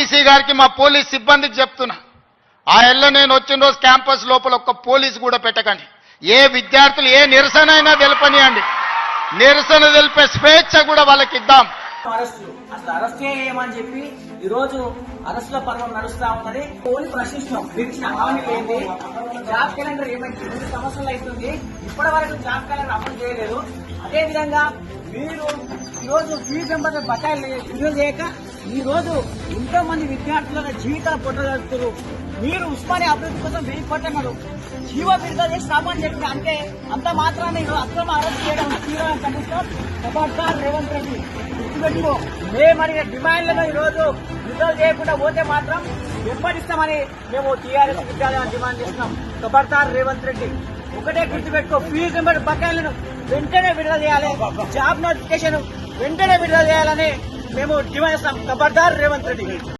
DC గారికి మా police సిబ్బందికి చెప్తున్నా, ఆ ఎల్ల నేను వచ్చిన రోజు క్యాంపస్ లోపల ఒక్క పోలీసు కూడా పెట్టకండి. ఏ విద్యార్థులు ఏ నిరసన అయినా తెలపనియండి, నిరసన తెలిపే స్వేచ్ఛ కూడా వాళ్ళకి ఇద్దాం. అరెస్టులు అసలు అరెస్ట్ చేయమని చెప్పి ఈ రోజు అరెస్టుల పర్వం నడుస్తా ఉన్నది. ఓన్లీ ప్రశ్నిస్తున్నాం, ఏంటి జాబ్ క్యాలెండర్ ఏమైంది? 2 సంవత్సరాలు అవుతుంది, ఇప్పటి వరకు జాబ్ క్యాలెండర్ అమలు చేయలేదు. అదే విధంగా మీరు ఈ రోజు ఫీజు నెంబర్ బకాయిలు విడుదల చేయక ఈ రోజు ఎంతో మంది విద్యార్థుల జీవితాలు పొట్టగలుగుతారు. మీరు ఉస్మానియా అభివృద్ధి కోసం 1000 కోట్లన్నారు, జీవో విడుదల చేసి రామని చెప్పి అంటే అంత మాత్రాన్ని అక్రమ అరెస్ట్ చేయడం తీవ్రంగా ఖండిస్తాం. ఖబర్దార్ రేవంత్ రెడ్డి, గుర్తుపెట్టుకో, మరి డిమాండ్లను ఈ రోజు విడుదల చేయకుండా పోతే మాత్రం వెంబడిస్తామని మేము టీఆర్ఎస్ విద్యాలయాన్ని డిమాండ్ చేస్తున్నాం. ఖబర్దార్ రేవంత్ రెడ్డి, ఒకటే గుర్తుపెట్టుకో, ఫీజు నెంబర్ బకాయిలను వెంటనే విడుదల చేయాలి, జాబ్ నోటిఫికేషన్ వెంటనే విడుదల చేయాలని మేము డిమాండ్ చేస్తున్నాం. ఖబర్దార్ రేవంత్ రెడ్డి.